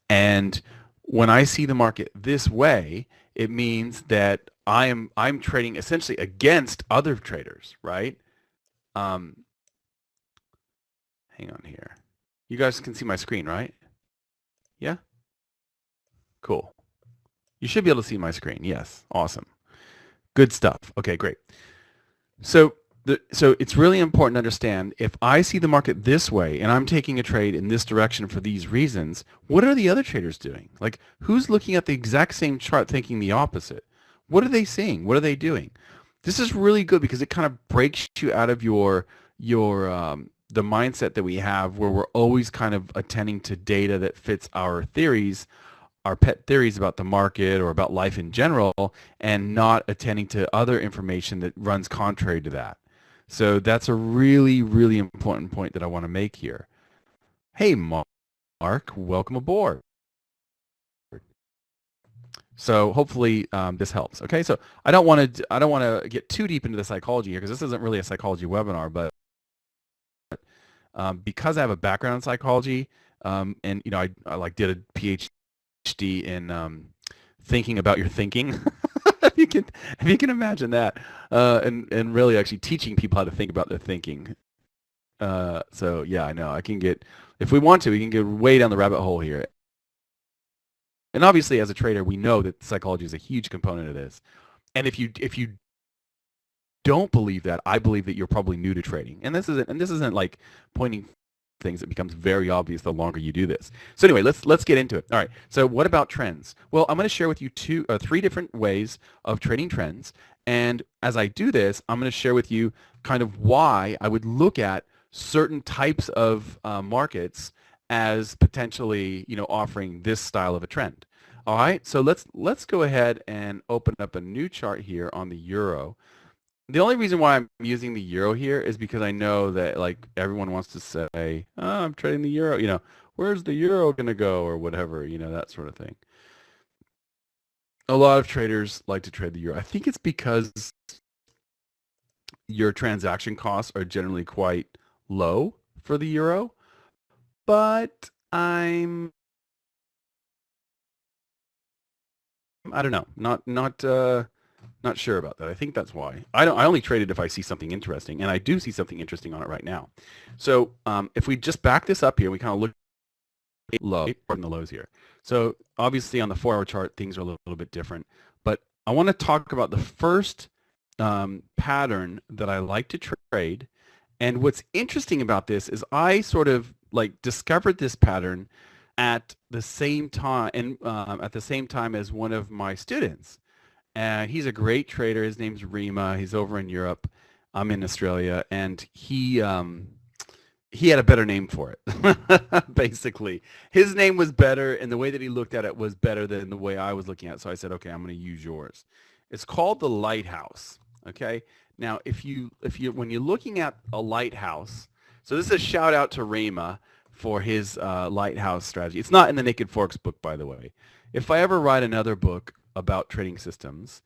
And when I see the market this way, it means that I'm trading essentially against other traders, right? Um, hang on here. You guys can see my screen, right? Yeah? Cool. You should be able to see my screen. Yes. Awesome. Good stuff. Okay, great. So so it's really important to understand if I see the market this way and I'm taking a trade in this direction for these reasons, what are the other traders doing? Like who's looking at the exact same chart thinking the opposite? What are they seeing? What are they doing? This is really good because it kind of breaks you out of your the mindset that we have where we're always kind of attending to data that fits our theories, our pet theories about the market or about life in general, and not attending to other information that runs contrary to that. So that's a really, really important point that I want to make here. Hey, Mark, welcome aboard. So hopefully this helps. Okay, so I don't want to get too deep into the psychology here because this isn't really a psychology webinar, but because I have a background in psychology, and you know I like did a PhD in thinking about your thinking. if you can if you can imagine that, and really actually teaching people how to think about their thinking. So yeah, I know I can get if we want to, we can get way down the rabbit hole here. And obviously, as a trader, we know that psychology is a huge component of this. And if you don't believe that, I believe that you're probably new to trading. And this isn't like pointing things. It becomes very obvious the longer you do this. So anyway, let's get into it. All right. So what about trends? Well, I'm going to share with you three different ways of trading trends. And as I do this, I'm going to share with you kind of why I would look at certain types of markets as potentially, you know, offering this style of a trend. All right. So let's go ahead and open up a new chart here on the euro. The only reason why I'm using the euro here is because I know that like everyone wants to say, oh, I'm trading the euro, you know, where's the euro going to go or whatever, you know, that sort of thing. A lot of traders like to trade the euro. I think it's because your transaction costs are generally quite low for the euro, but I don't know, not sure about that. I think that's why. I only trade it if I see something interesting, and I do see something interesting on it right now. So if we just back this up here, we kind of look at low and the lows here. So obviously on the 4-hour chart, things are a little bit different. But I want to talk about the first pattern that I like to trade. And what's interesting about this is I sort of like discovered this pattern at the same time and at the same time as one of my students. And he's a great trader. His name's Rima. He's over in Europe. I'm in Australia, and he had a better name for it. Basically, his name was better, and the way that he looked at it was better than the way I was looking at it. So I said, okay, I'm going to use yours. It's called the lighthouse. Okay. Now, if you when you're looking at a lighthouse, so this is a shout out to Rima for his lighthouse strategy. It's not in the Naked Forks book, by the way. If I ever write another book about trading systems,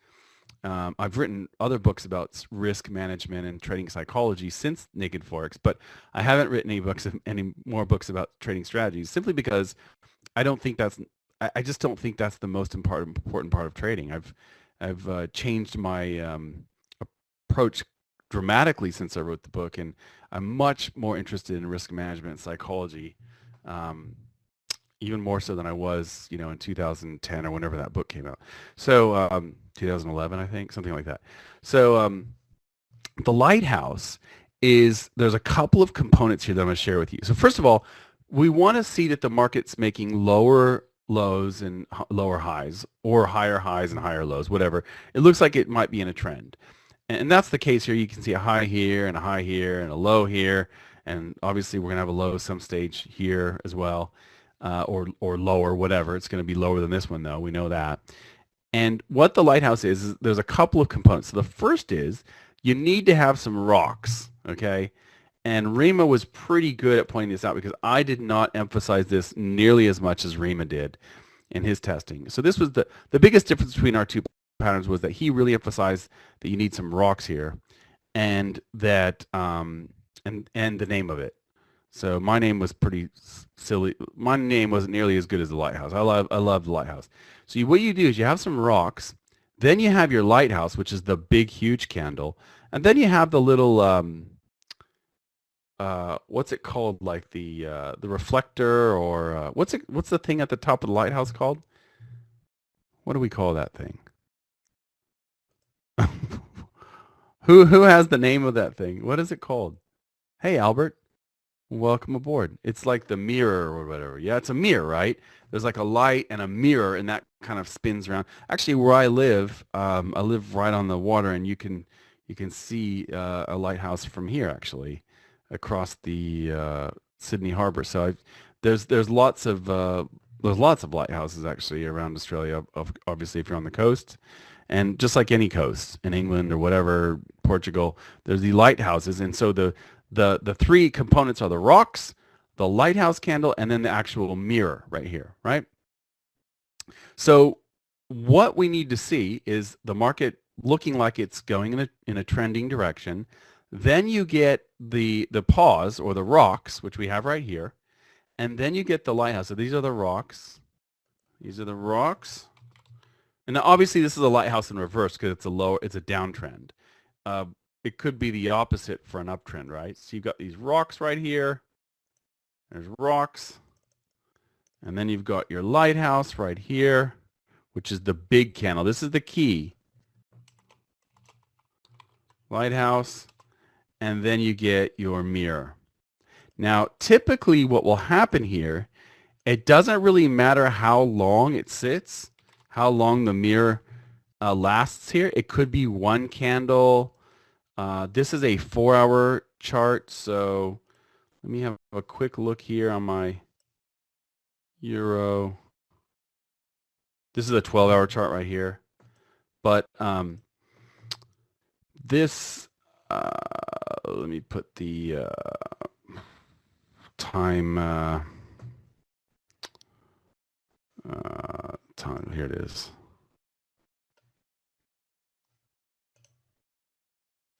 I've written other books about risk management and trading psychology since Naked Forex, but I haven't written any more books about trading strategies simply because I don't think that's I just don't think that's the most important part of trading. I've changed my approach dramatically since I wrote the book, and I'm much more interested in risk management and psychology. Um, Even more so than I was, you know, in 2010 or whenever that book came out. So 2011, I think, something like that. So the lighthouse is there's a couple of components here that I'm going to share with you. So first of all, we want to see that the market's making lower lows and lower highs or higher highs and higher lows, whatever. It looks like it might be in a trend. And that's the case here. You can see a high here and a high here and a low here. And obviously we're going to have a low some stage here as well, or lower, whatever. It's going to be lower than this one, though. We know that. And what the lighthouse is there's a couple of components. So the first is you need to have some rocks, okay? And Rima was pretty good at pointing this out because I did not emphasize this nearly as much as Rima did in his testing. So this was the biggest difference between our two patterns was that he really emphasized that you need some rocks here and that and the name of it. So my name was pretty silly. My name wasn't nearly as good as the lighthouse. I love the lighthouse. So what you do is you have some rocks, then you have your lighthouse, which is the big, huge candle, and then you have the little what's it called, like the reflector, or what's the thing at the top of the lighthouse called? What do we call that thing? Who has the name of that thing? What is it called? Hey, Albert. Welcome aboard. It's like the mirror or whatever. Yeah, it's a mirror, right? There's like a light and a mirror, and that kind of spins around. Actually, where I live right on the water, and you can see a lighthouse from here, actually, across the Sydney Harbor. So there's lots of lighthouses actually around Australia. Obviously, if you're on the coast, and just like any coast in England or whatever, Portugal, there's the lighthouses, and so the three components are the rocks, the lighthouse candle, and then the actual mirror right here, right? So what we need to see is the market looking like it's going in a trending direction. Then you get the pause or the rocks, which we have right here, and then you get the lighthouse. So these are the rocks. These are the rocks. And now obviously this is a lighthouse in reverse because it's a downtrend. It could be the opposite for an uptrend, right? So you've got these rocks right here. There's rocks. And then you've got your lighthouse right here, which is the big candle. This is the key. Lighthouse. And then you get your mirror. Now, typically what will happen here, it doesn't really matter how long it sits, how long the mirror lasts here. It could be one candle. This is a 4-hour chart, so let me have a quick look here on my Euro. This is a 12-hour chart right here. But this, let me put the time, time, here it is.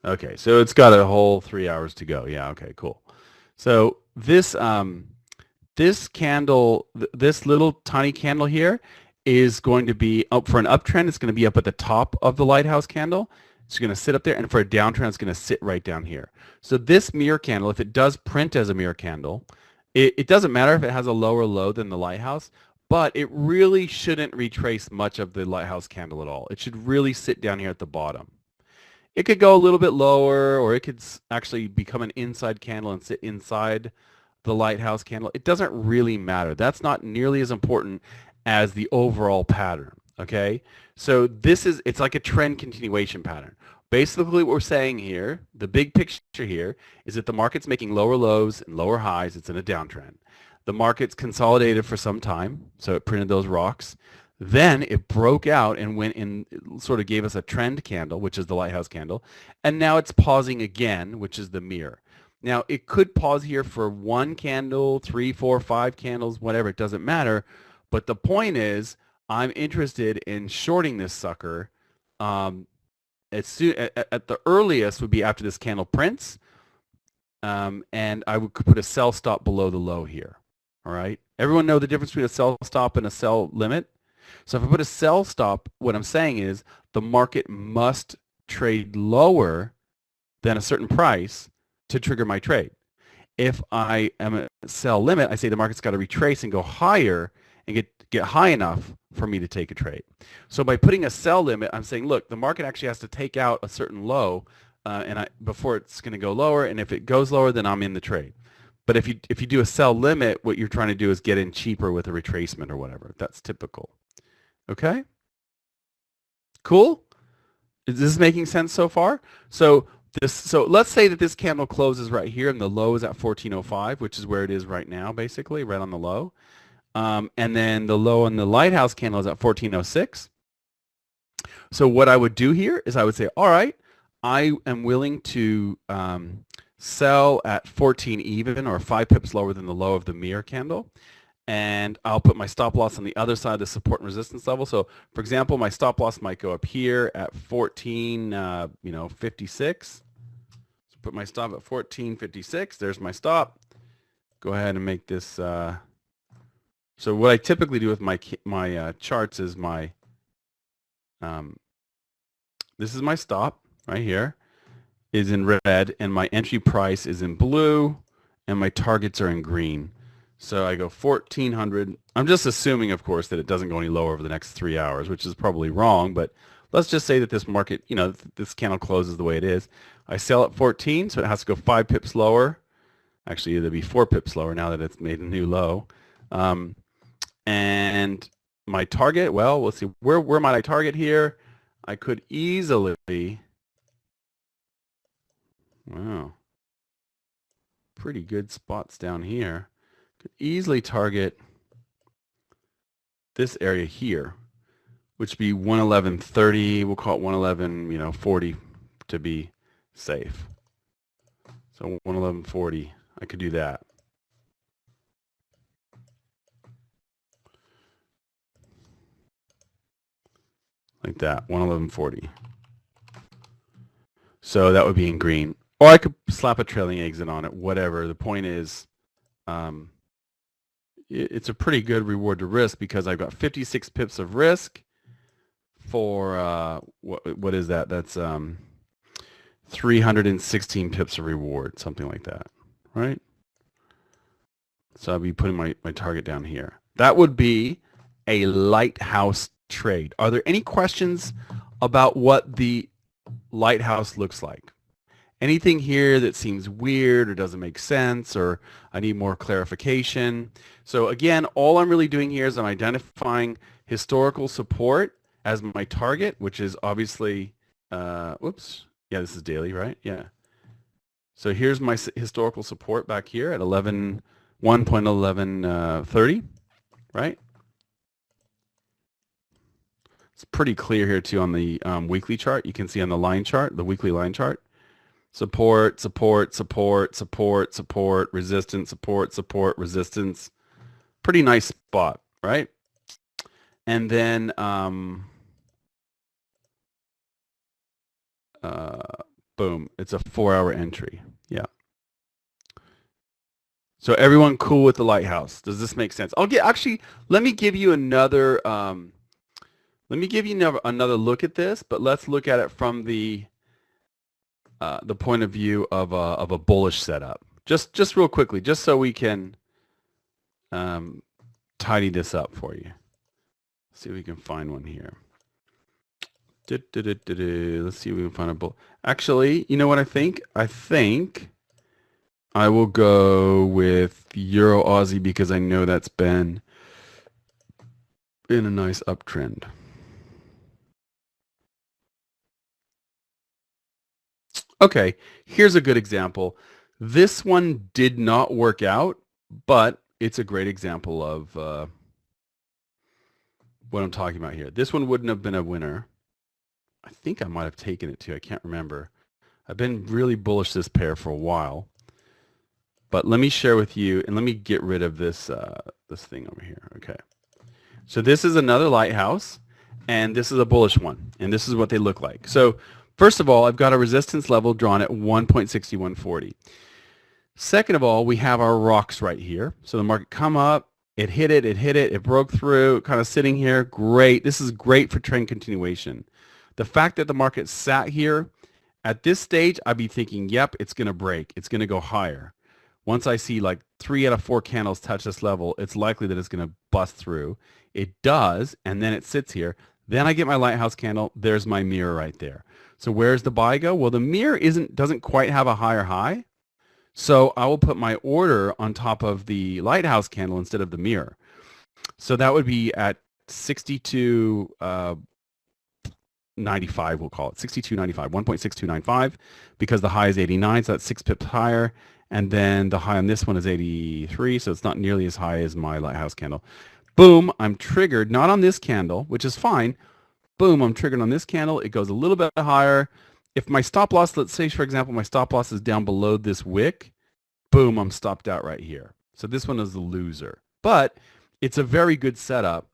Okay, so it's got a whole 3 hours to go. Yeah, okay, cool. So this this candle, this little tiny candle here is going to be up for an uptrend. It's going to be up at the top of the lighthouse candle. It's going to sit up there, and for a downtrend, it's going to sit right down here. So this mirror candle, if it does print as a mirror candle, it doesn't matter if it has a lower low than the lighthouse, but it really shouldn't retrace much of the lighthouse candle at all. It should really sit down here at the bottom. It could go a little bit lower, or it could actually become an inside candle and sit inside the lighthouse candle. It doesn't really matter. That's not nearly as important as the overall pattern, okay? So it's like a trend continuation pattern. Basically what we're saying here, the big picture here, is that the market's making lower lows and lower highs. It's in a downtrend. The market's consolidated for some time, so it printed those rocks. Then it broke out and went in, sort of gave us a trend candle, which is the lighthouse candle. And now it's pausing again, which is the mirror. Now, it could pause here for one candle, 3, 4, 5 candles, whatever. It doesn't matter. But the point is, I'm interested in shorting this sucker. At the earliest would be after this candle prints. And I would put a sell stop below the low here. All right. Everyone know the difference between a sell stop and a sell limit? So if I put a sell stop, what I'm saying is the market must trade lower than a certain price to trigger my trade. If I am a sell limit, I say the market's got to retrace and go higher and get high enough for me to take a trade. So by putting a sell limit, I'm saying, look, the market actually has to take out a certain low before it's going to go lower, and if it goes lower, then I'm in the trade. But if you do a sell limit, what you're trying to do is get in cheaper with a retracement or whatever. That's typical. Okay? Cool? Is this making sense so far? So let's say that this candle closes right here and the low is at 1405, which is where it is right now, basically, right on the low. And then the low on the lighthouse candle is at 1406. So what I would do here is I would say, all right, I am willing to sell at 14 even, or 5 pips lower than the low of the mirror candle. And I'll put my stop loss on the other side of the support and resistance level. So for example, my stop loss might go up here at 14, 56. So put my stop at 14.56. There's my stop. go ahead and make this. So what I typically do with my charts is my this is my stop right here is in red, and my entry price is in blue, and my targets are in green. So I go 1400. I'm just assuming, of course, that it doesn't go any lower over the next 3 hours, which is probably wrong, but let's just say that this market, you know, this candle closes the way it is. I sell at 14, so it has to go 5 pips lower. Actually, it'll be 4 pips lower now that it's made a new low. And my target, well, we'll see. Where might I target here? I could easily, wow, pretty good spots down here. Could easily target this area here, which would be 111.30. We'll call it 111, 40 to be safe. So 111.40, I could do that. Like that, 111.40. So that would be in green. Or I could slap a trailing exit on it, whatever. The point is, it's a pretty good reward to risk because I've got 56 pips of risk for, what is that? That's 316 pips of reward, something like that, right? So I'll be putting my target down here. That would be a lighthouse trade. Are there any questions about what the lighthouse looks like? Anything here that seems weird or doesn't make sense, or I need more clarification? So again, all I'm really doing here is I'm identifying historical support as my target, which is obviously, whoops, yeah, this is daily, right? Yeah. So here's my historical support back here at 1.1130, right? It's pretty clear here too on the weekly chart. You can see on the line chart, the weekly line chart. Support, support, support, support, support, resistance, support, support, resistance. Pretty nice spot, right? And then boom, it's a 4-hour entry. Yeah. So everyone cool with the lighthouse? Does this make sense? Actually, let me give you another another look at this, but let's look at it from the point of view of a bullish setup. Just real quickly, just so we can tidy this up for you. See if we can find one here. Let's see if we can find a bull. Actually, you know what I think? I think I will go with Euro Aussie because I know that's been in a nice uptrend. Okay, here's a good example. This one did not work out, but it's a great example of what I'm talking about here. This one wouldn't have been a winner. I think I might have taken it too. I can't remember. I've been really bullish this pair for a while. But let me share with you, and let me get rid of this this thing over here. Okay. So this is another lighthouse, and this is a bullish one, and this is what they look like. So first of all, I've got a resistance level drawn at 1.6140. Second of all, we have our rocks right here. So the market come up, it hit it, it broke through, kind of sitting here. Great. This is great for trend continuation. The fact that the market sat here, at this stage, I'd be thinking, yep, it's going to break. It's going to go higher. Once I see like 3 out of 4 candles touch this level, it's likely that it's going to bust through. It does, and then it sits here. Then I get my lighthouse candle. There's my mirror right there. So where's the buy go? Well, the mirror doesn't quite have a higher high. So I will put my order on top of the lighthouse candle instead of the mirror. So that would be at 62.95, we'll call it 62.95, 1.6295, because the high is 89, so that's 6 pips higher. And then the high on this one is 83, so it's not nearly as high as my lighthouse candle. Boom, I'm triggered, not on this candle, which is fine. Boom, I'm triggered on this candle. It goes a little bit higher. If my stop loss, let's say, for example, my stop loss is down below this wick, boom, I'm stopped out right here. So this one is the loser. But it's a very good setup,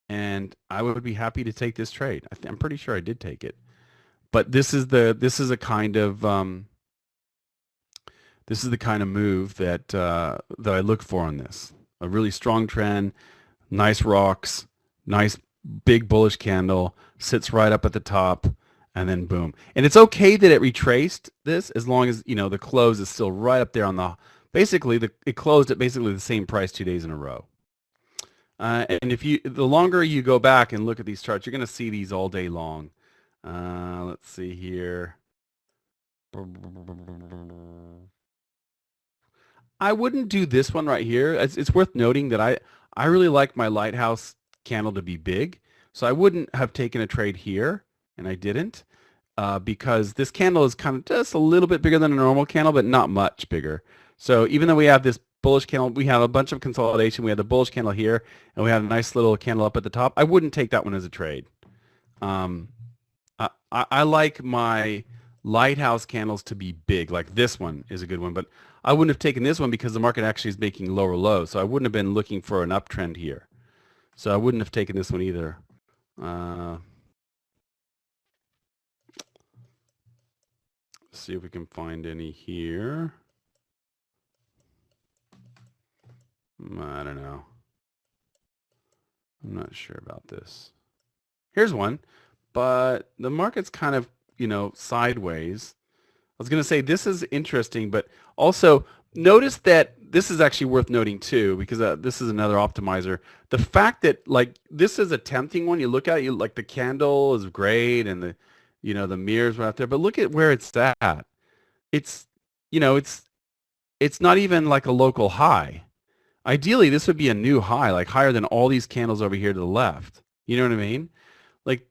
and I would be happy to take this trade. I'm pretty sure I did take it. But this is a kind of this is the kind of move that I look for on this. A really strong trend, nice rocks, nice big bullish candle, sits right up at the top, and then boom. And it's okay that it retraced this as long as, you know, the close is still right up there on the, basically it closed at basically the same price 2 days in a row. And if you, the longer you go back and look at these charts, you're going to see these all day long. Let's see here. I wouldn't do this one right here. It's worth noting that I really like my lighthouse candle to be big. So I wouldn't have taken a trade here, and I didn't, because this candle is kind of just a little bit bigger than a normal candle, but not much bigger. So even though we have this bullish candle, we have a bunch of consolidation. We have the bullish candle here, and we have a nice little candle up at the top. I wouldn't take that one as a trade. I like my lighthouse candles to be big, like this one is a good one, but I wouldn't have taken this one because the market actually is making lower lows, so I wouldn't have been looking for an uptrend here. So I wouldn't have taken this one either. See if we can find any here. I don't know. I'm not sure about this. Here's one, but the market's kind of, you know, sideways. I was going to say this is interesting, but also notice that this is actually worth noting too, because this is another optimizer. The fact that like this is a tempting one, you look at it, like the candle is great and the, you know, the mirrors were out there, but look at where it's at. It's, you know, it's not even like a local high. Ideally, this would be a new high, like higher than all these candles over here to the left. You know what I mean? Like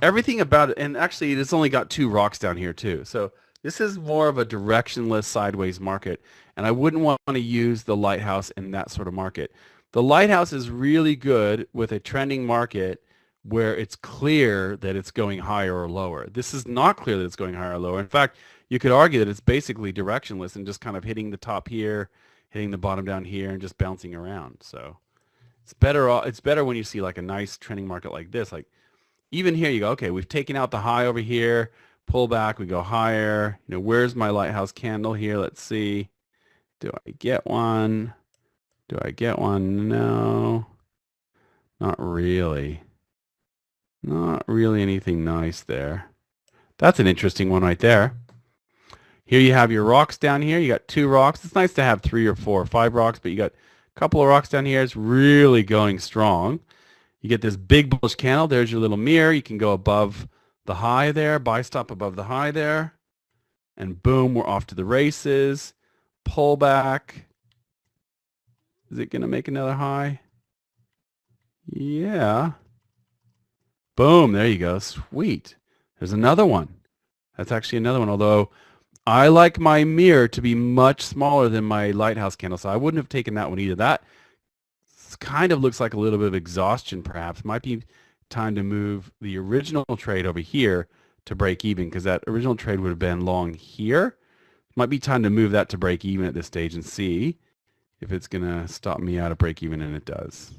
everything about it, and actually it's only got 2 rocks down here too. So this is more of a directionless sideways market, and I wouldn't want to use the lighthouse in that sort of market. The lighthouse is really good with a trending market where it's clear that it's going higher or lower. This is not clear that it's going higher or lower. In fact, you could argue that it's basically directionless and just kind of hitting the top here, hitting the bottom down here, and just bouncing around. So it's better when you see like a nice trending market like this. Like even here you go, okay, we've taken out the high over here, pull back, we go higher. You know, where's my lighthouse candle here? Let's see. Do I get one? Do I get one? No. Not really. Not really anything nice there. That's an interesting one right there. Here you have your rocks down here. You got 2 rocks. It's nice to have 3 or 4 or 5 rocks, but you got a couple of rocks down here. It's really going strong. You get this big bullish candle. There's your little mirror. You can go above the high there, buy stop above the high there, and boom, we're off to the races. Pull back. Is it going to make another high? Yeah. Boom, there you go. Sweet. There's another one. That's actually another one, although I like my mirror to be much smaller than my lighthouse candle, so I wouldn't have taken that one either. That kind of looks like a little bit of exhaustion, perhaps. Might be time to move the original trade over here to break even, because that original trade would have been long here. Might be time to move that to break even at this stage and see if it's going to stop me out of break even, and it does.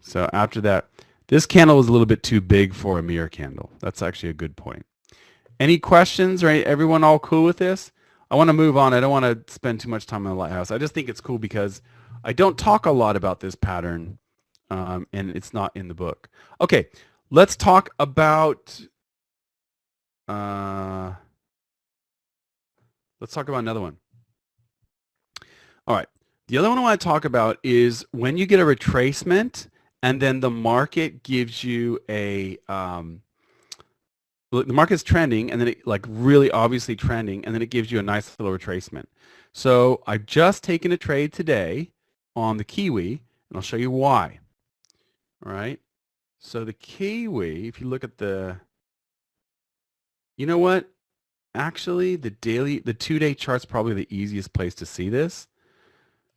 So after that, this candle was a little bit too big for a mirror candle. That's actually a good point. Any questions, or everyone all cool with this? I want to move on. I don't want to spend too much time on the lighthouse. I just think it's cool because I don't talk a lot about this pattern, and it's not in the book. Okay, let's talk about another one. All right, the other one I want to talk about is when you get a retracement and then the market gives you a the market's trending, and then it like really obviously trending, and then it gives you a nice little retracement. So I've just taken a trade today on the Kiwi, and I'll show you why. All right. So the Kiwi, if you look at the, you know what? Actually, the 2-day chart's probably the easiest place to see this.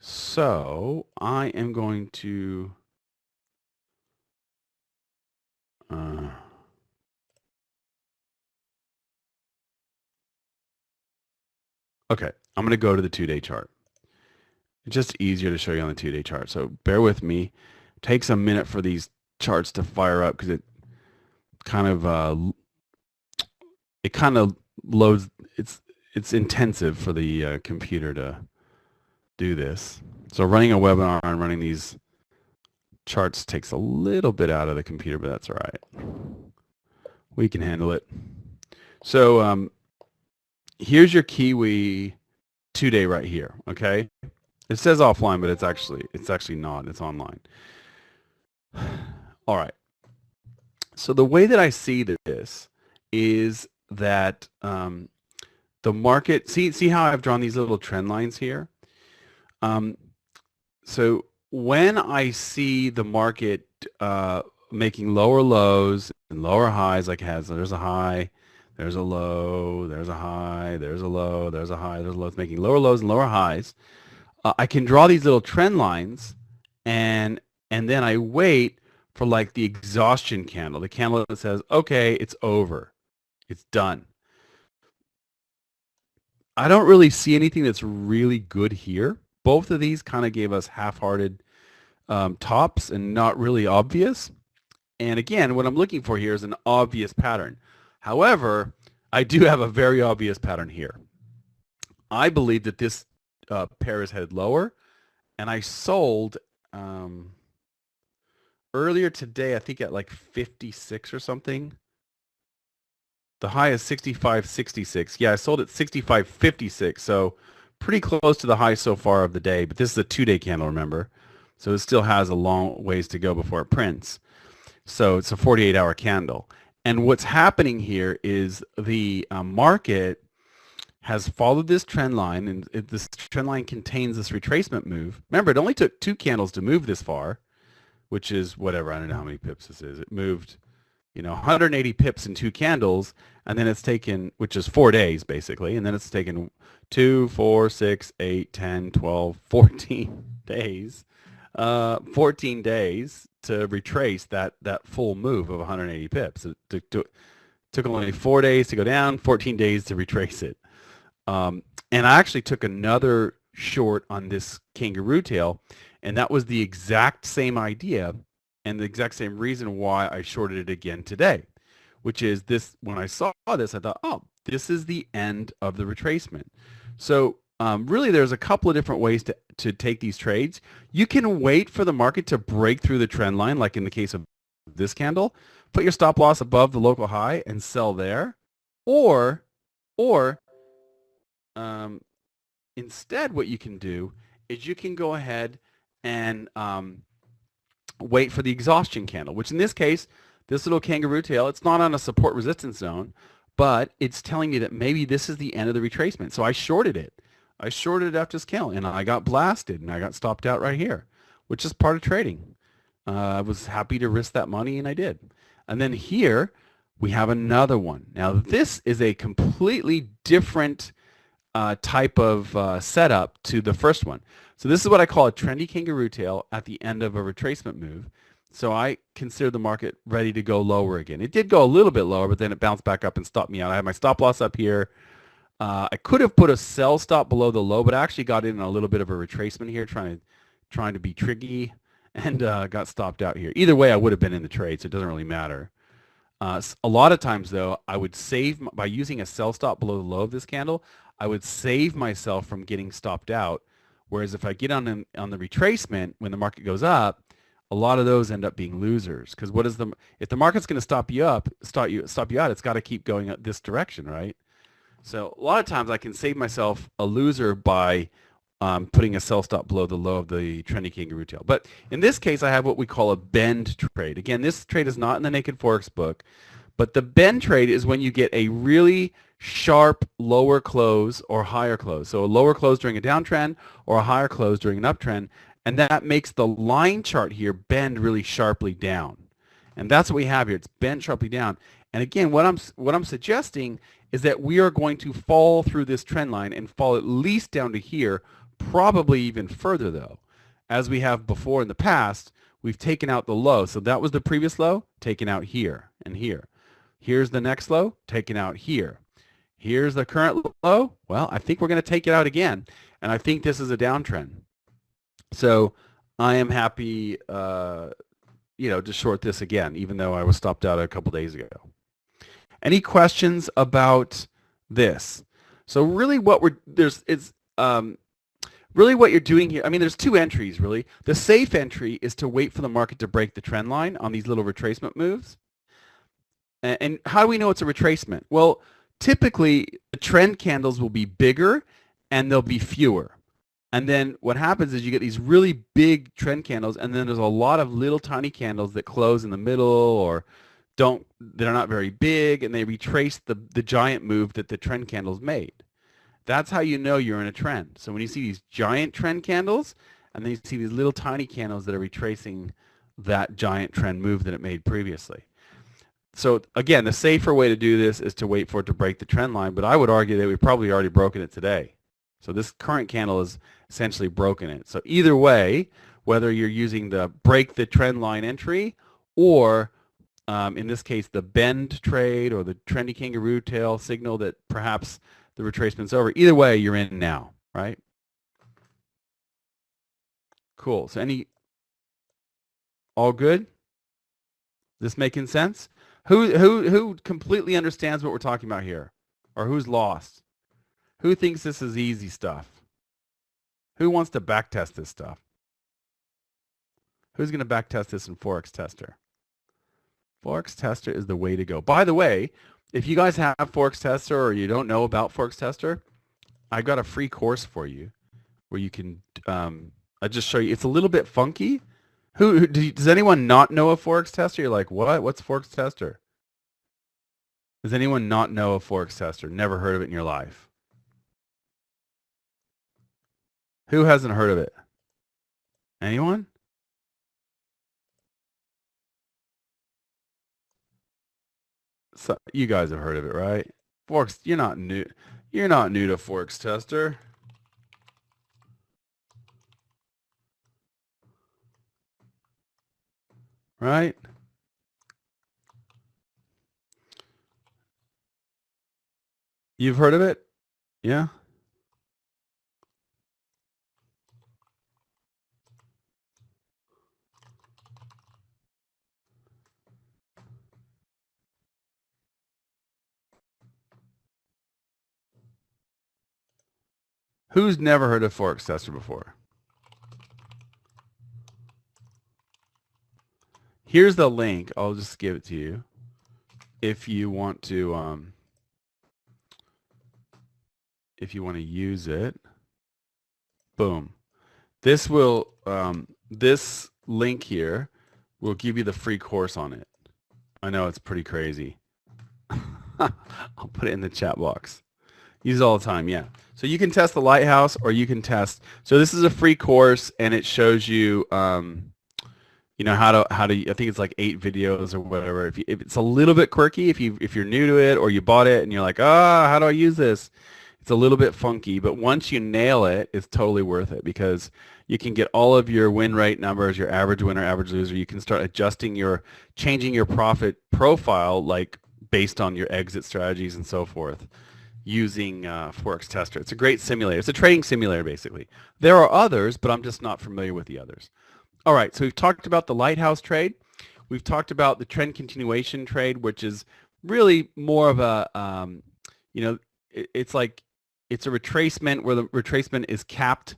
So I am going to okay, I'm going to go to the 2-day chart. It's just easier to show you on the 2-day chart. So bear with me. It takes a minute for these charts to fire up because it kind of loads. it's intensive for the computer to do this. So running a webinar and running these charts takes a little bit out of the computer, but that's all right. We can handle it. So here's your Kiwi 2-day right here, okay? It says offline, but it's actually not. It's online. All right. So the way that I see this is that the market, see how I've drawn these little trend lines here? So when I see the market making lower lows and lower highs, like there's a high, there's a low, there's a high, there's a low, there's a high, there's a low, it's making lower lows and lower highs, I can draw these little trend lines and then I wait for like the exhaustion candle, the candle that says, okay, it's over, it's done. I don't really see anything that's really good here. Both of these kind of gave us half-hearted tops and not really obvious. And again, what I'm looking for here is an obvious pattern. However, I do have a very obvious pattern here. I believe that this pair is headed lower, and I sold earlier today, I think at like 56 or something. The high is 65.66. Yeah, I sold at 65.56, so pretty close to the high so far of the day, but this is a 2-day candle, remember? So it still has a long ways to go before it prints. So it's a 48-hour candle. And what's happening here is the market has followed this trend line, and this trend line contains this retracement move. Remember, it only took 2 candles to move this far, which is whatever, I don't know how many pips this is. It moved, 180 pips in 2 candles, and then it's taken, which is 4 days basically, and then it's taken 2, 4, 6, 8, 10, 12, 14 days, 14 days to retrace that full move of 180 pips. It took only 4 days to go down, 14 days to retrace it. And I actually took another short on this kangaroo tail, and that was the exact same idea and the exact same reason why I shorted it again today, which is this. When I saw this, I thought, oh, this is the end of the retracement. So really, there's a couple of different ways to take these trades. You can wait for the market to break through the trend line, like in the case of this candle, put your stop loss above the local high and sell there, or instead what you can do is you can go ahead and wait for the exhaustion candle, which in this case, this little kangaroo tail, it's not on a support resistance zone, but it's telling me that maybe this is the end of the retracement. So I shorted it. I shorted it after this candle, and I got blasted, and I got stopped out right here, which is part of trading. I was happy to risk that money, and I did. And then here, we have another one. Now, this is a completely different type of setup to the first one. So this is what I call a trendy kangaroo tail at the end of a retracement move. So I consider the market ready to go lower again. It did go a little bit lower, but then it bounced back up and stopped me out. I had my stop loss up here. I could have put a sell stop below the low, but I actually got in a little bit of a retracement here, trying to be tricky, and got stopped out here. Either way, I would have been in the trade, so it doesn't really matter. A lot of times, though, I would save by using a sell stop below the low of this candle. I would save myself from getting stopped out. Whereas if I get on the retracement when the market goes up, a lot of those end up being losers. Because if the market's going to stop you out, it's got to keep going up this direction, right? So a lot of times I can save myself a loser by putting a sell stop below the low of the trendy kangaroo tail. But in this case, I have what we call a bend trade. Again, this trade is not in the Naked Forex book, but the bend trade is when you get a really sharp lower close or higher close. So a lower close during a downtrend or a higher close during an uptrend, and that makes the line chart here bend really sharply down. And that's what we have here. It's bent sharply down. And again, what I'm suggesting is that we are going to fall through this trend line and fall at least down to here, probably even further though. As we have before in the past, we've taken out the low. So that was the previous low, taken out here and here. Here's the next low, taken out here. Here's the current low. Well, I think we're going to take it out again. And I think this is a downtrend. So I am happy, to short this again, even though I was stopped out a couple days ago. Any questions about this? So really what really what you're doing here, I mean, there's two entries really. The safe entry is to wait for the market to break the trend line on these little retracement moves. And how do we know it's a retracement? Well, typically the trend candles will be bigger and they'll be fewer. And then what happens is you get these really big trend candles, and then there's a lot of little tiny candles that close in the middle or they're not very big, and they retrace the giant move that the trend candles made. That's how you know you're in a trend. So when you see these giant trend candles, and then you see these little tiny candles that are retracing that giant trend move that it made previously. So again, the safer way to do this is to wait for it to break the trend line, but I would argue that we've probably already broken it today. So this current candle has essentially broken it. So either way, whether you're using the break the trend line entry or in this case, the bend trade or the trendy kangaroo tail signal that perhaps the retracement's over, either way, you're in now, right? Cool. So all good? This making sense? Who completely understands what we're talking about here? Or who's lost? Who thinks this is easy stuff? Who wants to backtest this stuff? Who's going to backtest this in Forex Tester? Forex Tester is the way to go. By the way, if you guys have Forex Tester or you don't know about Forex Tester, I've got a free course for you where you can, I just show you. It's a little bit funky. Does anyone not know a Forex Tester? You're like, what? What's Forex Tester? Does anyone not know a Forex Tester? Never heard of it in your life? Who hasn't heard of it? Anyone? So you guys have heard of it, right? Forex, you're not new. You're not new to Forex Tester. Right? You've heard of it? Yeah? Who's never heard of Forex Tester before? Here's the link. I'll just give it to you if you want to use it. Boom. This will this link here will give you the free course on it. I know it's pretty crazy. I'll put it in the chat box. Use it all the time, yeah. So you can test the Lighthouse, or you can test. So this is a free course, and it shows you, you know, how to. I think it's like 8 videos or whatever. If it's a little bit quirky, if you're new to it, or you bought it and you're like, how do I use this? It's a little bit funky, but once you nail it, it's totally worth it because you can get all of your win rate numbers, your average winner, average loser. You can start changing your profit profile, like based on your exit strategies and so forth, using Forex Tester. It's a great simulator. It's a trading simulator, basically. There are others, but I'm just not familiar with the others. All right, so we've talked about the Lighthouse trade. We've talked about the trend continuation trade, which is really more of a, you know, it's like it's a retracement where the retracement is capped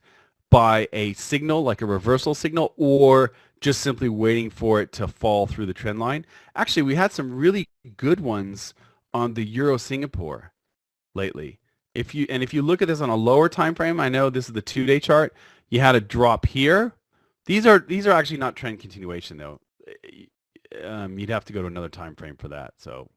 by a signal, like a reversal signal, or just simply waiting for it to fall through the trend line. Actually, we had some really good ones on the Euro Singapore lately. If you look at this on a lower time frame, I know this is the 2-day chart. You had a drop here. These are actually not trend continuation though. You'd have to go to another time frame for that. So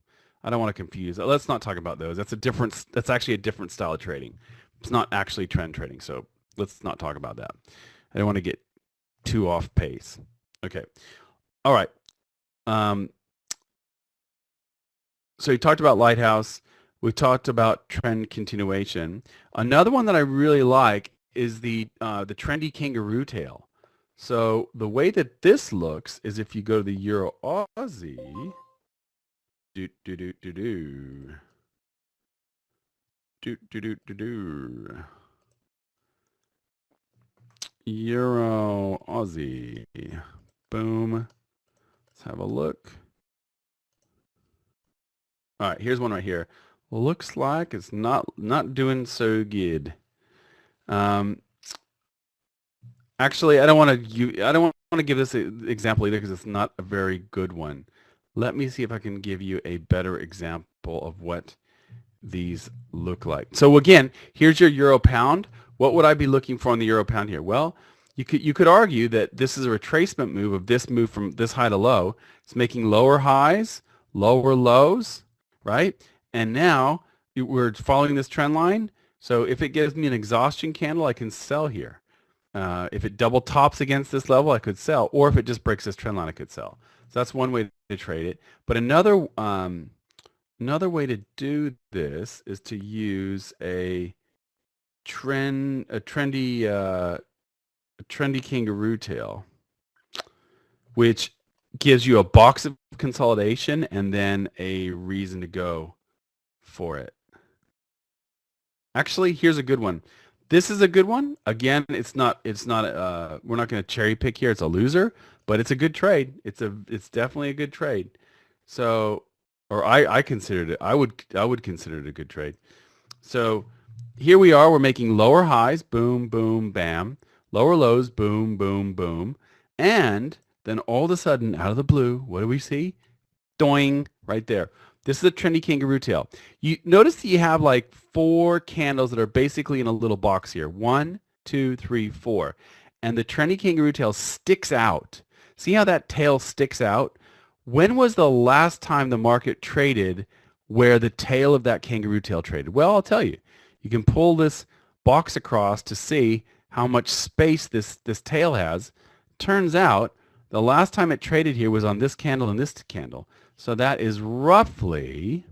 I don't want to confuse. Let's not talk about those. That's actually a different style of trading. It's not actually trend trading. So let's not talk about that. I don't want to get too off pace. Okay. All right. So you talked about Lighthouse. We talked about trend continuation. Another one that I really like is the trendy kangaroo tail. So the way that this looks is if you go to the Euro Aussie, Euro Aussie, boom. Let's have a look. All right, here's one right here. looks like it's not doing so good. Um, Actually, I don't want to give this example either because it's not a very good one. Let me see if I can give you a better example of what these look like. So again, here's your euro pound. What would I be looking for on the euro pound here? Well, you could argue that this is a retracement move of this move from this high to low. It's making lower highs, lower lows, right? And now we're following this trend line. So if it gives me an exhaustion candle, I can sell here. If it double tops against this level, I could sell. Or if it just breaks this trend line, I could sell. So that's one way to trade it. But another way to do this is to use a trendy kangaroo tail, which gives you a box of consolidation and then a reason to go for it. Actually, here's a good one. This is a good one. Again, it's not we're not going to cherry pick here. It's a loser, but it's a good trade. It's definitely a good trade. So, or I considered it. I would consider it a good trade. So, here we are. We're making lower highs, boom, boom, bam. Lower lows, boom, boom, boom. And then all of a sudden, out of the blue, what do we see? Doing right there. This is a trendy kangaroo tail. You notice that you have like 4 candles that are basically in a little box here. 1, 2, 3, 4. And the trendy kangaroo tail sticks out. See how that tail sticks out? When was the last time the market traded where the tail of that kangaroo tail traded? Well, I'll tell you. You can pull this box across to see how much space this tail has. Turns out the last time it traded here was on this candle and this candle. So that is roughly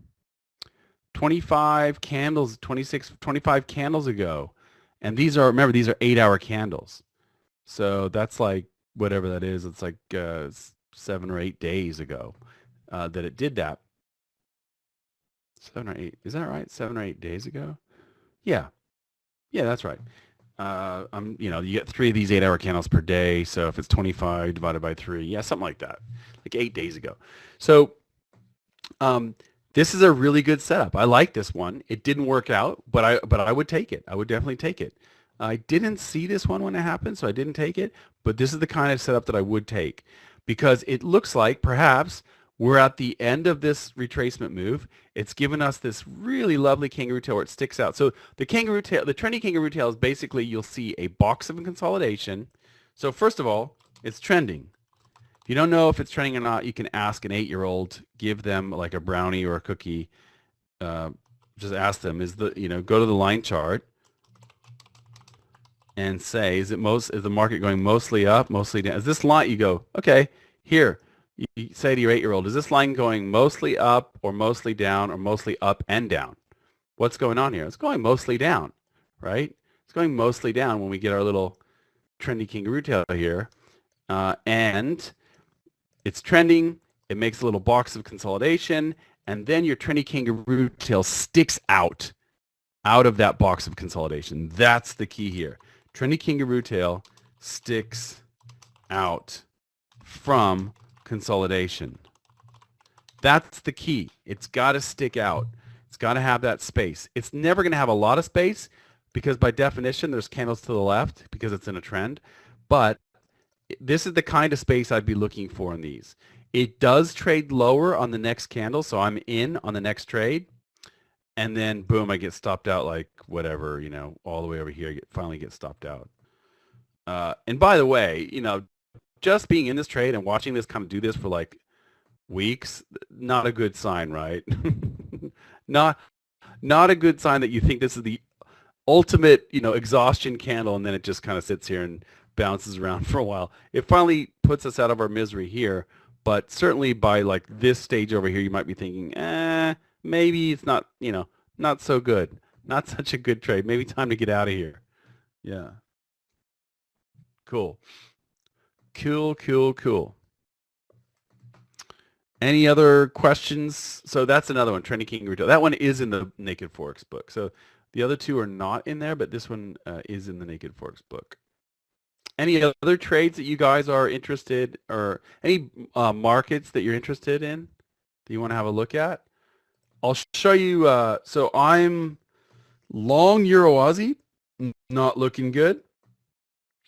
25 candles, 26, 25 candles ago. And these are, remember, these are 8-hour candles. So that's like, whatever that is, it's like 7 or 8 days ago that it did that. 7 or 8, is that right? 7 or 8 days ago? Yeah. Yeah, that's right. You get 3 of these 8-hour candles per day. So if it's 25 divided by 3, yeah, something like that, like 8 days ago. So this is a really good setup. I like this one. It didn't work out, but I would take it. I would definitely take it. I didn't see this one when it happened, so I didn't take it. But this is the kind of setup that I would take because it looks like perhaps we're at the end of this retracement move. It's given us this really lovely kangaroo tail where it sticks out. So the kangaroo tail, the trendy kangaroo tail is basically you'll see a box of consolidation. So first of all, it's trending. If you don't know if it's trending or not, you can ask an 8-year-old, give them like a brownie or a cookie. Just ask them, go to the line chart and say, is the market going mostly up, mostly down? Is this line, you go, okay, here, you say to your 8-year-old, is this line going mostly up or mostly down or mostly up and down? What's going on here? It's going mostly down, right? It's going mostly down when we get our little trendy kangaroo tail here. And it's trending. It makes a little box of consolidation. And then your trendy kangaroo tail sticks out of that box of consolidation. That's the key here. Trendy kangaroo tail sticks out from consolidation. That's the key. It's got to stick out. It's got to have that space. It's never going to have a lot of space because by definition, there's candles to the left because it's in a trend. But this is the kind of space I'd be looking for in these. It does trade lower on the next candle, so I'm in on the next trade. And then, boom, I get stopped out like whatever, all the way over here. I finally get stopped out. And by the way, just being in this trade and watching this kind of do this for like weeks, not a good sign, right? not a good sign that you think this is the ultimate, exhaustion candle, and then it just kind of sits here and bounces around for a while. It finally puts us out of our misery here, but certainly by like this stage over here, you might be thinking, maybe it's not, not so good. Not such a good trade. Maybe time to get out of here. Yeah. Cool. Cool. Any other questions? So that's another one, Trendy Kangaroo Tail. That one is in the Naked Forex book. So the other two are not in there, but this one is in the Naked Forex book. Any other trades that you guys are interested, or any markets that you're interested in that you want to have a look at? I'll show you. So I'm long Euro Aussie, not looking good.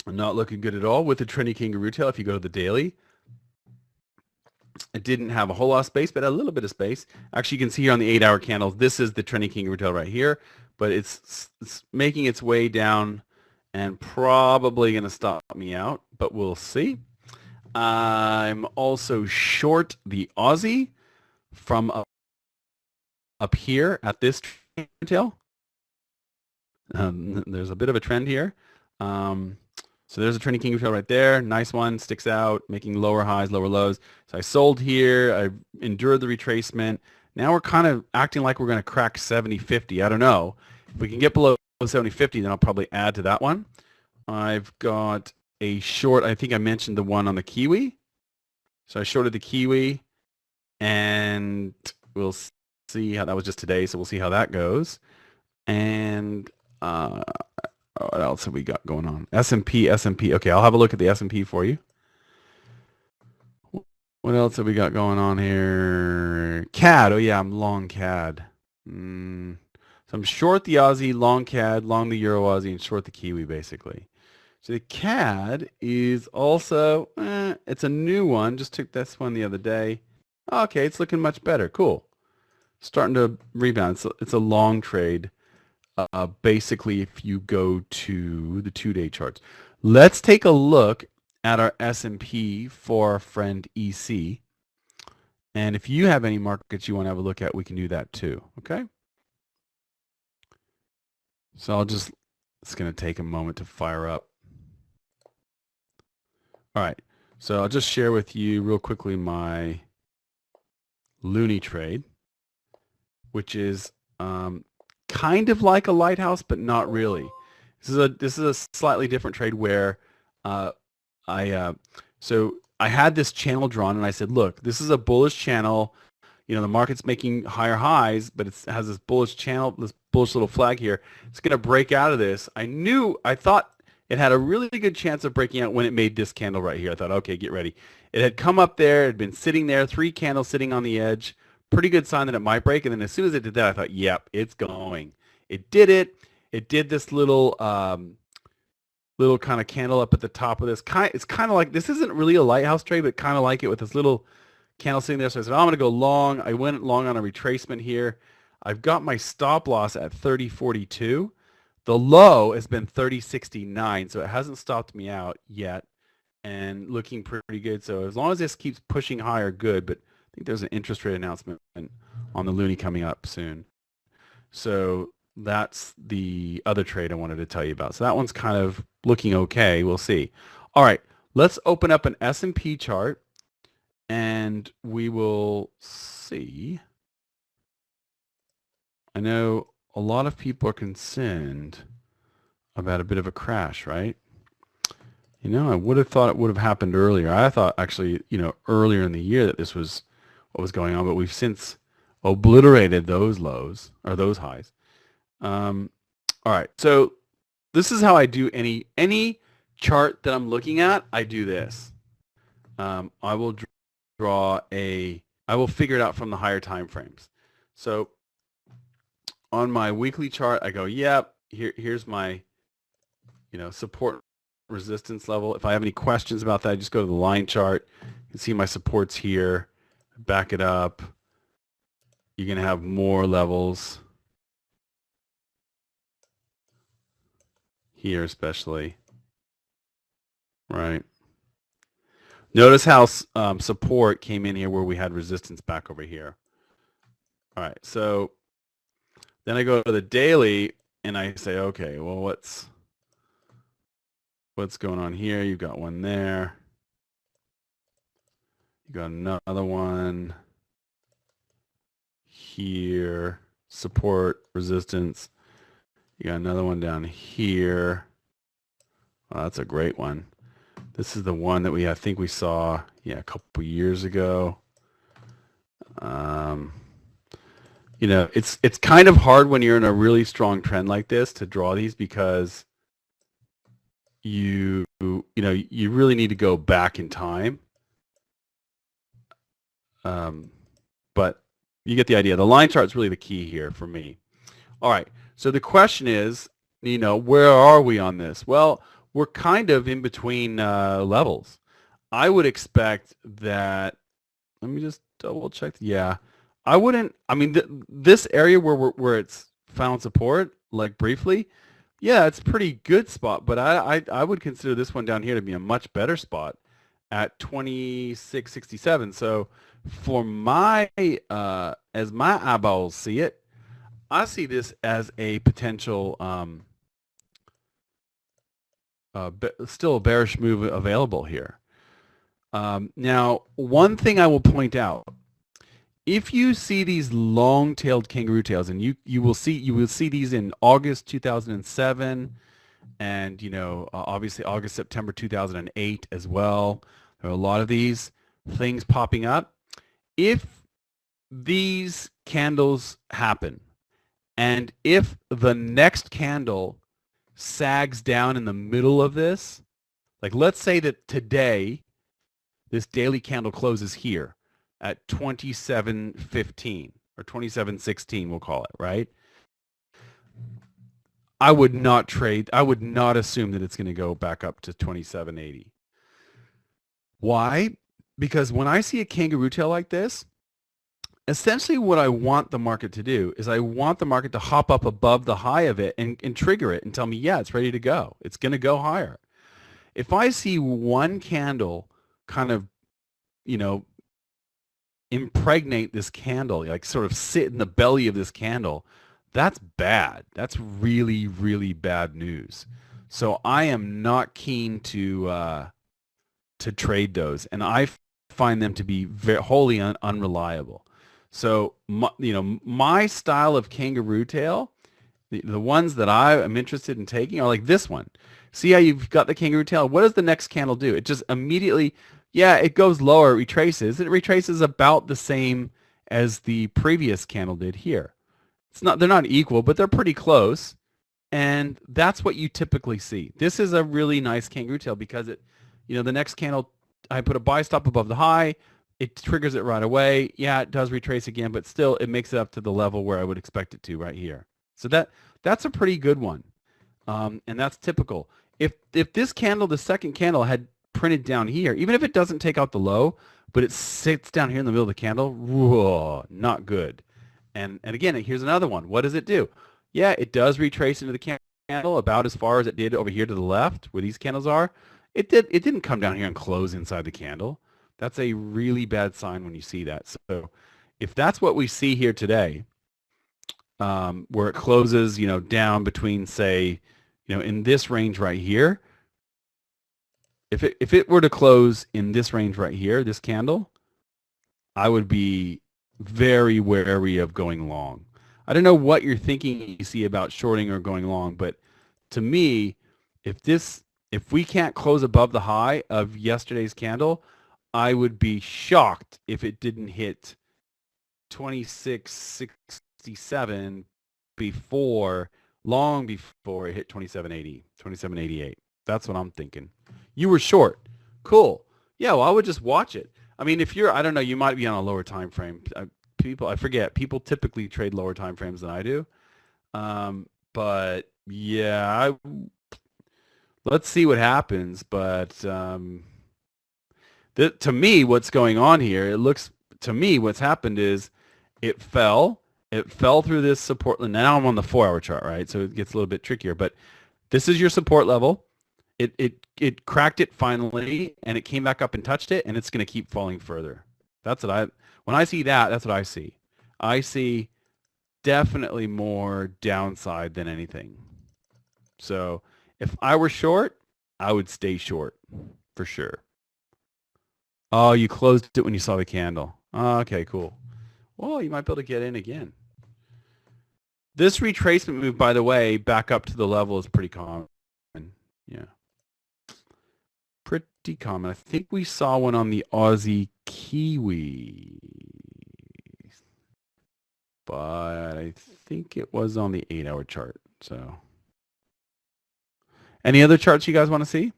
Not looking good at all with the Trendy Kangaroo tail. If you go to the daily, it didn't have a whole lot of space, but a little bit of space. Actually, you can see here on the 8-hour candles, this is the Trendy Kangaroo tail right here, but it's making its way down and probably going to stop me out, but we'll see. I'm also short the Aussie from up here at this tail. There's a bit of a trend here. So there's a Trendy Kangaroo tail right there. Nice one, sticks out, making lower highs, lower lows. So I sold here. I endured the retracement. Now we're kind of acting like we're going to crack 70.50. I don't know. If we can get below 70.50, then I'll probably add to that one. I've got a short. I think I mentioned the one on the Kiwi. So I shorted the Kiwi, and we'll see how that was just today. So we'll see how that goes. And what else have we got going on? S&P. Okay, I'll have a look at the S&P for you. What else have we got going on here? CAD. Oh yeah, I'm long CAD. So I'm short the Aussie, long CAD, long the Euro Aussie, and short the Kiwi basically. So the CAD is also, it's a new one. Just took this one the other day. Okay, it's looking much better. Cool. Starting to rebound. It's a long trade. Basically, if you go to the 2-day charts. Let's take a look at our S&P for our friend EC. And if you have any markets you want to have a look at, we can do that too, okay? So it's going to take a moment to fire up. All right, so I'll just share with you real quickly my Loonie trade, which is kind of like a lighthouse, but not really. This is a slightly different trade where so I had this channel drawn and I said, look, this is a bullish channel. You know, the market's making higher highs, but it has this bullish channel, this bullish little flag here. It's going to break out of this. I thought it had a really good chance of breaking out when it made this candle right here. I thought, okay, get ready. It had come up there. It had been sitting there, 3 candles sitting on the edge. Pretty good sign that it might break. And then as soon as it did that, I thought, yep, it's going. It did it. It did this little kind of candle up at the top of this. It's kind of like, this isn't really a lighthouse trade, but kind of like it with this little candle sitting there. So I said, I'm going to go long. I went long on a retracement here. I've got my stop loss at 30.42. The low has been 30.69, so it hasn't stopped me out yet and looking pretty good. So as long as this keeps pushing higher, good. But I think there's an interest rate announcement on the Loonie coming up soon. So that's the other trade I wanted to tell you about. So that one's kind of looking okay. We'll see. All right, let's open up an S&P chart and we will see. I know a lot of people are concerned about a bit of a crash, right? You know, I would have thought it would have happened earlier. I thought actually, you know, earlier in the year that this was what was going on, but we've since obliterated those lows or those highs. All right, so this is how I do any chart that I'm looking at. I do this. I will I will figure it out from the higher time frames. So on my weekly chart, I go, yep, here's my, you know, support resistance level. If I have any questions about that, I just go to the line chart. You can see my supports here. Back it up. You're going to have more levels here, especially. Right. Notice how support came in here where we had resistance back over here. All right. So then I go to the daily and I say, okay, well, what's going on here? You've got one there. You got another one here, support, resistance. You got another one down here. Well, that's a great one. This is the one that I think we saw, a couple years ago. You know, it's kind of hard when you're in a really strong trend like this to draw these because you really need to go back in time. But You get the idea. The line chart is really the key here for me. All right. So the question is, where are we on this? Well, we're kind of in between levels. I would expect that. Let me just double check. Yeah, I wouldn't. I mean, this area where it's found support, like briefly, yeah, it's a pretty good spot. But I would consider this one down here to be a much better spot at 26.67. So for my as my eyeballs see it, I see this as a potential still a bearish move available here. Now, one thing I will point out, if you see these long-tailed kangaroo tails, and you will see these in August 2007, and obviously August, September 2008 as well. There are a lot of these things popping up. If these candles happen, and if the next candle sags down in the middle of this, like let's say that today this daily candle closes here at 27.15 or 27.16, we'll call it, right? I would not trade. I would not assume that it's going to go back up to 27.80. Why? Because when I see a kangaroo tail like this, essentially what I want the market to do is I want the market to hop up above the high of it and trigger it and tell me, yeah, it's ready to go. It's going to go higher. If I see one candle kind of, impregnate this candle, like sort of sit in the belly of this candle, that's bad. That's really, really bad news. So I am not keen to trade those, and I find them to be wholly unreliable. So my style of kangaroo tail, the ones that I am interested in taking are like this one. See how you've got the kangaroo tail? What does the next candle do? It just immediately, yeah, it goes lower, it retraces. It retraces about the same as the previous candle did here. They're not equal, but they're pretty close. And that's what you typically see. This is a really nice kangaroo tail because the next candle, I put a buy stop above the high. It triggers it right away. Yeah, it does retrace again, but still it makes it up to the level where I would expect it to right here. So that's a pretty good one. And that's typical. If this candle, the second candle, had printed down here, even if it doesn't take out the low, but it sits down here in the middle of the candle, whoa, not good. And again, here's another one. What does it do? Yeah, it does retrace into the candle about as far as it did over here to the left, where these candles are. It didn't come down here and close inside the candle. That's a really bad sign when you see that. So if that's what we see here today, where it closes, down between, say, in this range right here, if it were to close in this range right here, this candle, I would be very wary of going long. I don't know what you're thinking you see about shorting or going long, but to me, if we can't close above the high of yesterday's candle, I would be shocked if it didn't hit 26.67 long before it hit 27.80, 27.88. That's what I'm thinking. You were short. Cool. Yeah, well, I would just watch it. I mean, if I don't know, you might be on a lower time frame. I forget. People typically trade lower time frames than I do. But yeah, let's see what happens. But to me, what's going on here, to me, what's happened is it fell through this support. Now I'm on the 4-hour chart, right? So it gets a little bit trickier, but this is your support level. It cracked it finally, and it came back up and touched it, and it's going to keep falling further. When I see that, that's what I see. I see definitely more downside than anything. So if I were short, I would stay short for sure. Oh, you closed it when you saw the candle. Oh, okay, cool. Well, you might be able to get in again. This retracement move, by the way, back up to the level is pretty common. Yeah. Pretty common. I think we saw one on the Aussie Kiwi, but I think it was on the 8-hour chart. So any other charts you guys want to see?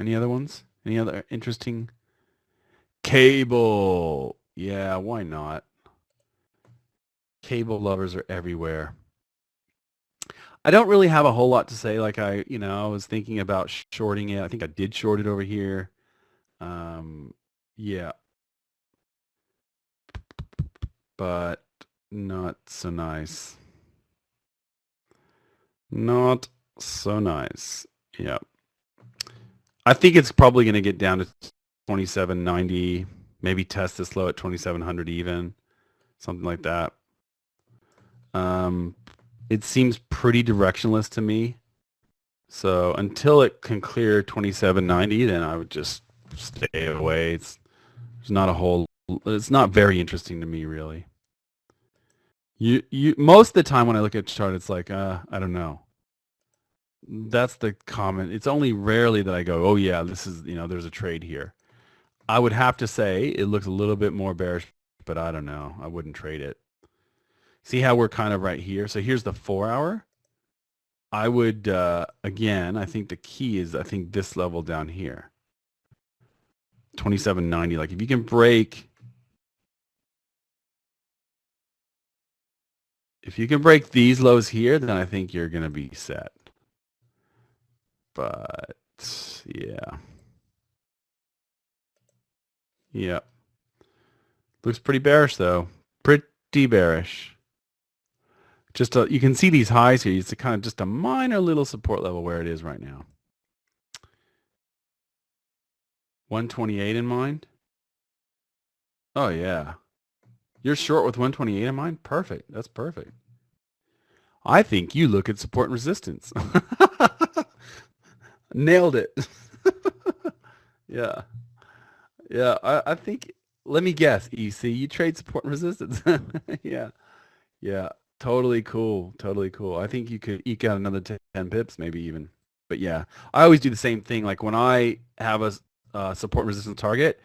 Any other ones? Any other interesting? Cable. Yeah, why not? Cable lovers are everywhere. I don't really have a whole lot to say. Like I was thinking about shorting it. I think I did short it over here. Um, yeah, but not so nice. Not so nice. Yeah. I think it's probably going to get down to 2790, maybe test this low at 2700 even, something like that. It seems pretty directionless to me. So until it can clear 2790, then I would just stay away. There's not a whole, it's not very interesting to me really. Most of the time when I look at chart, it's like, I don't know. That's the comment. It's only rarely that I go, oh yeah, this is, there's a trade here. I would have to say it looks a little bit more bearish, but I don't know. I wouldn't trade it. See how we're kind of right here? So here's the 4 hour. I would, again, I think the key is, I think this level down here. 2790. Like if you can break, these lows here, then I think you're going to be set. But yeah. Yeah. Looks pretty bearish though. Pretty bearish. Just you can see these highs here. It's kind of just a minor little support level where it is right now. 128 in mind? Oh yeah. You're short with 128 in mind? Perfect. That's perfect. I think you look at support and resistance. Nailed it. Yeah. Yeah, I think, let me guess, EC, you trade support and resistance. Yeah. Yeah. Totally cool. Totally cool. I think you could eke out another 10 pips, maybe even. But yeah, I always do the same thing. Like when I have a support and resistance target,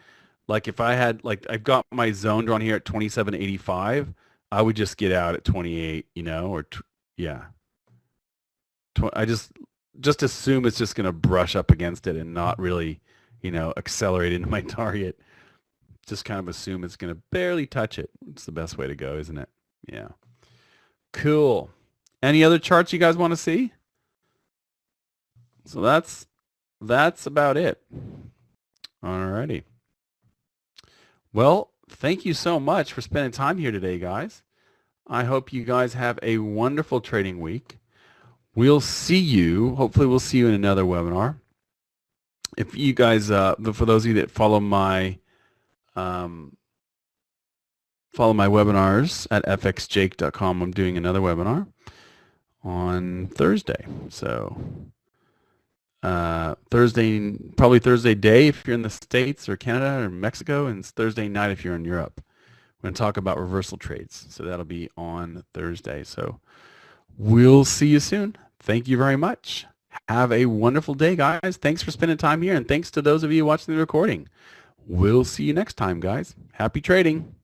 like if I had, like I've got my zone drawn here at 2785, I would just get out at 28, or yeah. I just assume it's just going to brush up against it and not really, accelerate into my target. Just kind of assume it's going to barely touch it. It's the best way to go, isn't it? Yeah. Cool. Any other charts you guys want to see? So that's about it. Alrighty. Well, thank you so much for spending time here today, guys. I hope you guys have a wonderful trading week. Hopefully we'll see you in another webinar. If you guys, for those of you that follow my webinars at fxjake.com, I'm doing another webinar on Thursday. So probably Thursday day if you're in the States or Canada or Mexico, and it's Thursday night if you're in Europe. We're going to talk about reversal trades. So that'll be on Thursday. So we'll see you soon. Thank you very much. Have a wonderful day, guys. Thanks for spending time here, and thanks to those of you watching the recording. We'll see you next time, guys. Happy trading.